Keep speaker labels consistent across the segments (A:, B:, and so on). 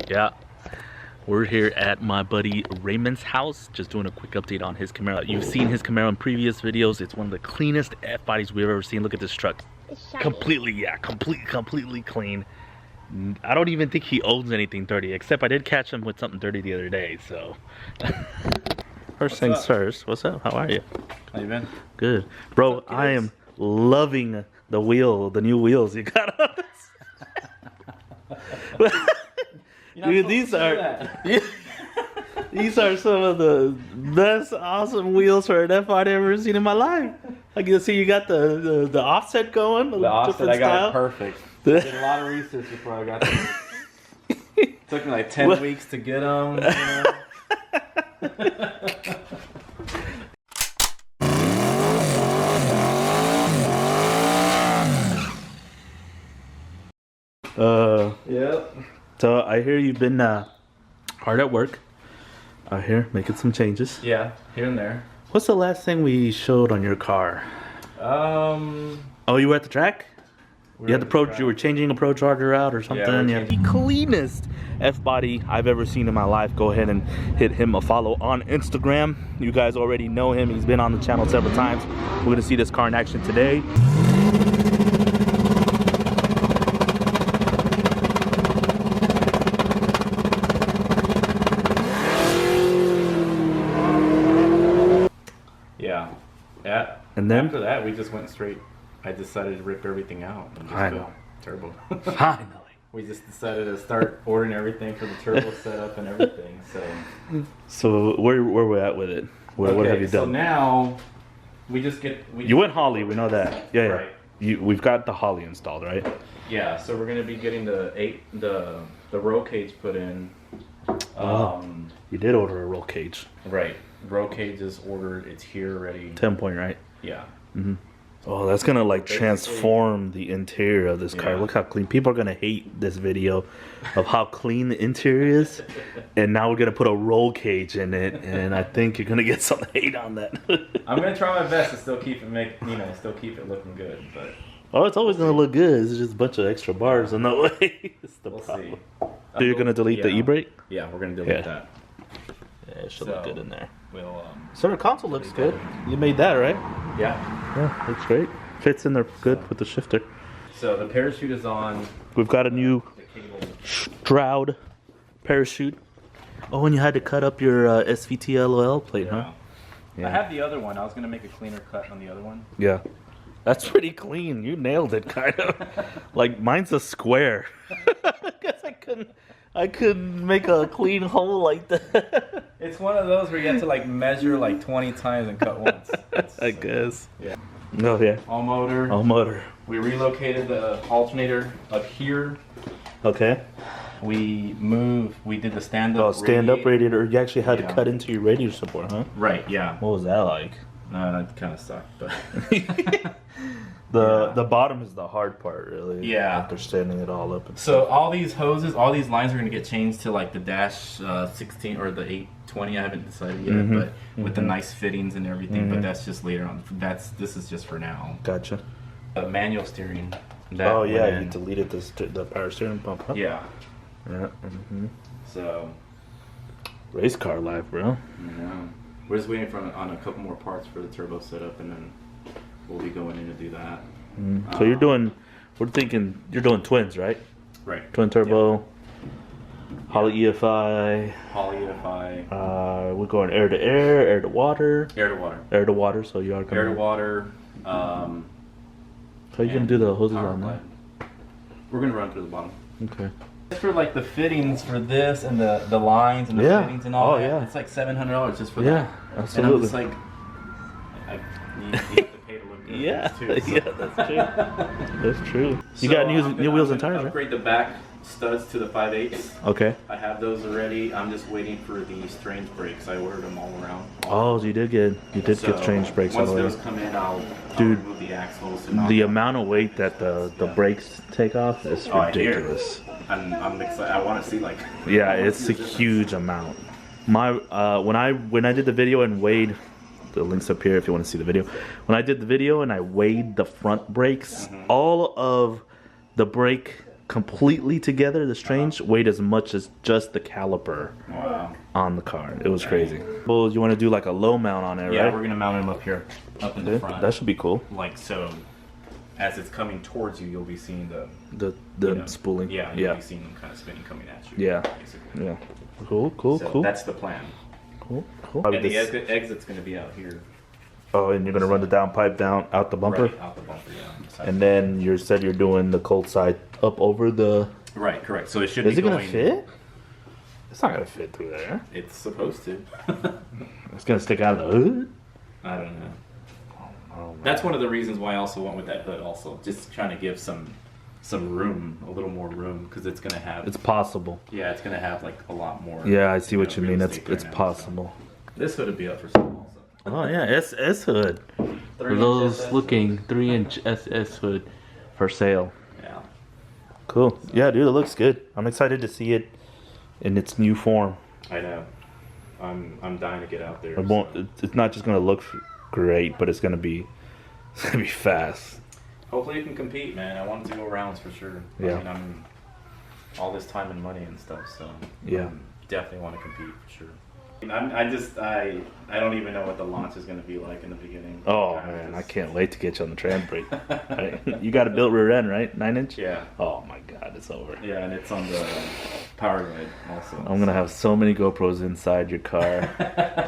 A: Yeah, we're here at my buddy Raymond's house, just doing a quick update on his Camaro. You've seen his Camaro in previous videos. It's one of the cleanest F bodies we've ever seen. Look at this truck. Completely, yeah, completely clean. I don't even think he owns anything dirty, except I did catch him with something dirty the other day, so. First things first, what's up? How are you?
B: How you been?
A: Good. Bro, up, I am loving the new wheels you got on this. Dude, these are these are some of the best awesome wheels for an F I've ever seen in my life. I can see you got the offset going.
B: The offset, I got it perfect. Did a lot of research before I got them. Took me like 10 weeks to get them. You know? Yep.
A: So I hear you've been hard at work out here making some changes.
B: Yeah, here and there.
A: What's the last thing we showed on your car? Oh, you were at the track? You had you were changing a Pro Charger out or something? Yeah. The cleanest F body I've ever seen in my life. Go ahead and hit him a follow on Instagram. You guys already know him. He's been on the channel several times. We're gonna see this car in action today.
B: Yeah.
A: And then
B: after that, we just went straight. I decided to rip everything out and just go turbo.
A: Finally.
B: We just decided to start ordering everything for the turbo setup and everything.
A: So where we at with it? What have you done?
B: So now we just get.
A: You went Holly, we know that. Yeah.
B: Right.
A: We've got the Holly installed, right?
B: Yeah. So we're gonna be getting the roll cage put in.
A: You did order a roll cage.
B: Right. Roll cage is ordered. It's here already.
A: 10-point, right?
B: Yeah.
A: Mm-hmm. Oh, that's gonna like transform the interior of this car. Look how clean. People are gonna hate this video of how clean the interior is, and now we're gonna put a roll cage in it, and I think you're gonna get some hate on that.
B: I'm gonna try my best to still keep it still keep it looking good, but.
A: Oh, it's always gonna look good. It's just a bunch of extra bars in the way. It's the problem. So you're gonna delete the e-brake?
B: Yeah, we're gonna delete that.
A: Yeah, it should look good in there.
B: We'll,
A: center console looks good. You made that, right?
B: Yeah.
A: Yeah, looks great. Fits in there good with the shifter.
B: So the parachute is on.
A: We've got a new Stroud parachute. Oh, and you had to cut up your SVT LOL plate, huh?
B: Yeah. I have the other one. I was gonna make a cleaner cut on the other one.
A: Yeah. That's pretty clean. You nailed it, kind of. Like, mine's a square. I guess I couldn't make a clean hole like that.
B: It's one of those where you have to like measure like 20 times and cut once.
A: I guess.
B: Yeah.
A: Oh yeah.
B: All motor.
A: All motor.
B: We relocated the alternator up here.
A: Okay.
B: We did the stand-up.
A: Oh, stand-up radiator. You actually had to cut into your radiator support, huh?
B: Right. Yeah.
A: What was that like?
B: No, that kind of sucked, but.
A: The bottom is the hard part, really.
B: Yeah.
A: After standing it all up.
B: So all these hoses, all these lines are going to get changed to like the dash 16 or the 820. I haven't decided yet, but with the nice fittings and everything. But that's just later on. This is just for now.
A: Gotcha.
B: Manual steering.
A: Oh yeah, you deleted the power steering pump, huh?
B: Yeah.
A: Yeah.
B: So.
A: Race car life, bro.
B: Yeah. We're just waiting on a couple more parts for the turbo setup, and then we'll be going in to do that.
A: So we're thinking you're doing twins, right?
B: Right.
A: Twin turbo, Holly EFI.
B: Holly EFI.
A: We're going air to air, air to water.
B: Air to water.
A: Air to water, so you are coming.
B: Air to water.
A: How are you going to do the hoses on that?
B: We're going to run through the bottom.
A: Okay.
B: For like the fittings for this and the lines and the fittings and all that, it's like $700 just for that.
A: Yeah, absolutely.
B: And I'm just like, you have to pay to look good.
A: Yeah,
B: too, so.
A: yeah, that's true. That's true. You got new wheels and tires, right?
B: Upgrade the back studs to the 5/8.
A: Okay.
B: I have those already. I'm just waiting for the strange brakes. I ordered them all around.
A: Oh, so you did get strange brakes all the way.
B: Once those come in, I'll remove the axles. And
A: the amount of weight that the brakes take off is ridiculous.
B: I'm excited. I want to see like.
A: Yeah, it's a huge amount. My when I did the video and weighed, the link's up here if you want to see the video. When I did the video and I weighed the front brakes, all of the brake completely together. The strange weighed as much as just the caliper on the car. It was crazy. Well, you want to do like a low mount on it, right?
B: Yeah, we're gonna mount him up here, up in the front.
A: That should be cool.
B: Like so, as it's coming towards you, you'll be seeing the
A: spooling.
B: Yeah, you'll be seeing them kind of spinning coming at you.
A: Yeah,
B: basically.
A: Yeah. Cool.
B: That's the plan.
A: Cool.
B: And the exit's gonna be out here.
A: Oh, and you're gonna run the downpipe down out the bumper.
B: Right, out the bumper, yeah.
A: And then you said you're doing the cold side up over the.
B: Right, correct. So it should.
A: Is it gonna fit? It's not gonna fit through there.
B: It's supposed to.
A: It's gonna stick out of the hood.
B: I don't know. That's one of the reasons why I also went with that hood. Also, just trying to give some room, a little more room, because it's gonna have.
A: It's possible.
B: Yeah, it's gonna have like a lot more.
A: Yeah, I see what you mean. It's possible.
B: So. This hood would be up for sale also.
A: Oh yeah, SS hood. For those looking, 3-inch SS hood for sale.
B: Yeah.
A: Cool. Yeah, dude, it looks good. I'm excited to see it in its new form.
B: I know. I'm dying to get out there.
A: It's not just gonna look great, but it's gonna be fast.
B: Hopefully you can compete, man. I want it to go rounds for sure.
A: Yeah.
B: I mean, I'm all this time and money and stuff, so
A: yeah,
B: definitely want to compete for sure. I don't even know what the launch is going to be like in the beginning.
A: Oh man, I can't wait to get you on the tram brake. Right? You got a built rear end, right? 9-inch?
B: Yeah.
A: Oh my god, it's over.
B: Yeah, and it's on the power guide also.
A: I'm gonna have so many GoPros inside your car,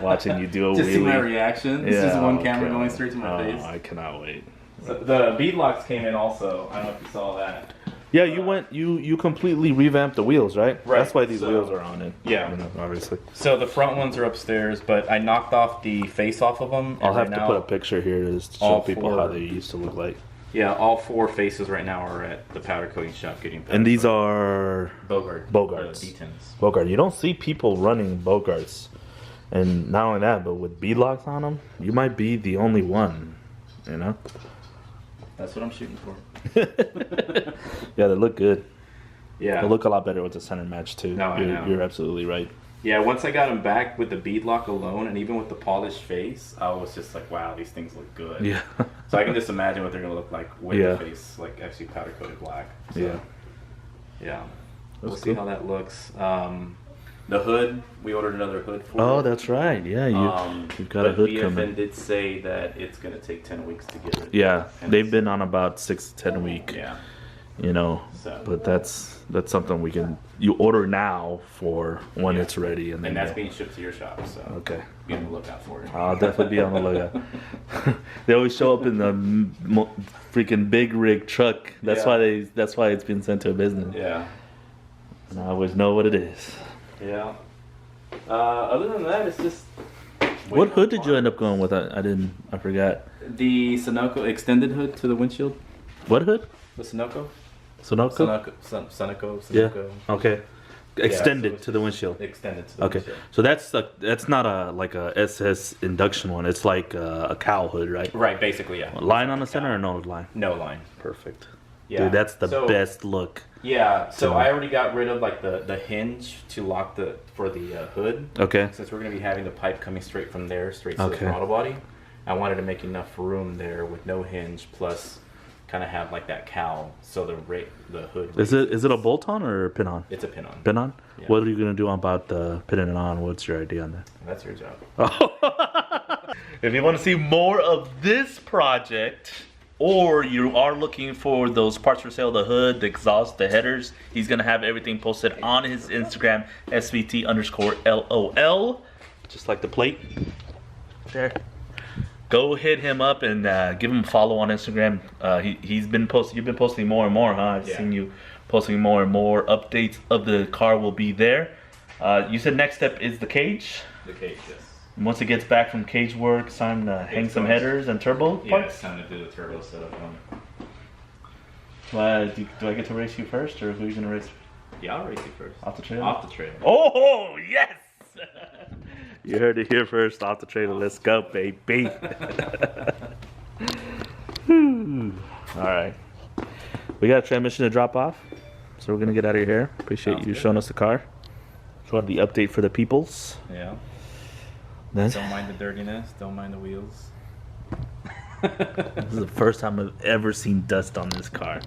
A: watching you do a
B: just
A: wheelie.
B: See my reaction. It's just one camera going straight to my face.
A: I cannot wait.
B: So the bead locks came in also. I don't know if you saw that.
A: Yeah, you completely revamped the wheels, right?
B: Right.
A: That's why these wheels are on it.
B: Yeah,
A: obviously.
B: So the front ones are upstairs, but I knocked off the face off of them.
A: I'll have to put a picture here to show people how they used to look like.
B: Yeah, all 4 faces right now are at the powder coating shop getting powder.
A: And these are
B: Bogarts.
A: D10s. Bogart. You don't see people running Bogarts, and not only that, but with bead locks on them, you might be the only one. You know.
B: That's what I'm shooting for.
A: Yeah, they look good.
B: Yeah.
A: They look a lot better with the center match too.
B: No, I know.
A: You're absolutely right.
B: Yeah, once I got them back with the bead lock alone, and even with the polished face, I was just like, wow, these things look good.
A: Yeah.
B: So I can just imagine what they're gonna look like with the face, like actually powder coated black. So,
A: yeah.
B: Yeah. We'll see how that looks. The hood, we ordered another hood for.
A: Oh, that's right. Yeah, you've got a hood coming.
B: BFN did say that it's gonna take 10 weeks to get it.
A: Yeah, they've been on about 6 to 10 weeks.
B: Yeah.
A: You know, but that's something you order now for when it's ready, and
B: that's being shipped to your shop. So
A: okay,
B: be on the lookout for it.
A: I'll definitely be on the lookout. They always show up in the freaking big rig truck. That's why it's been sent to a business.
B: Yeah,
A: and I always know what it is.
B: Yeah. Other than that, it's just.
A: What hood did you end up going with? I forgot.
B: The Sunoco extended hood to the windshield.
A: What hood?
B: The Sunoco.
A: Sunoco. Yeah. Okay. Extended to the windshield.
B: Extended to the windshield.
A: So that's not a SS induction one. It's like a cowl hood, right?
B: Right. Basically, yeah.
A: Line on the center or no line?
B: No line.
A: Perfect.
B: Yeah.
A: Dude, that's the best look.
B: Yeah. So I already got rid of like the hinge to lock for the hood.
A: Okay.
B: Since we're gonna be having the pipe coming straight from there straight to the throttle body, I wanted to make enough room there with no hinge, plus kind of have like that cowl, so the hood.
A: Is it a bolt on or a pin on?
B: It's a pin on.
A: Pin on. Yeah. What are you gonna do about the pinning it on? What's your idea on that?
B: That's your job.
A: If you want to see more of this project, or you are looking for those parts for sale, the hood, the exhaust, the headers, he's gonna have everything posted on his Instagram, SVT_LOL, just like the plate there. Go hit him up and give him a follow on Instagram. You've been posting more and more, huh? I've seen you posting more and more. Updates of the car will be there. You said next step is the cage.
B: The cage, yes.
A: And once it gets back from cage work, it's time to hang some headers and turbo parts?
B: Yeah, it's time to do the turbo setup on.
A: Do I get to race you first, or who are you going to race?
B: Yeah, I'll race you first.
A: Off the trailer?
B: Off the trailer.
A: Oh, yes! You heard it here first, off the trailer. Let's go, baby. Alright. We got a transmission to drop off, so we're going to get out of here. Appreciate you showing us the car. Showing the update for the peoples.
B: Yeah.
A: Then,
B: don't mind the dirtiness, don't mind the wheels.
A: This is the first time I've ever seen dust on this car.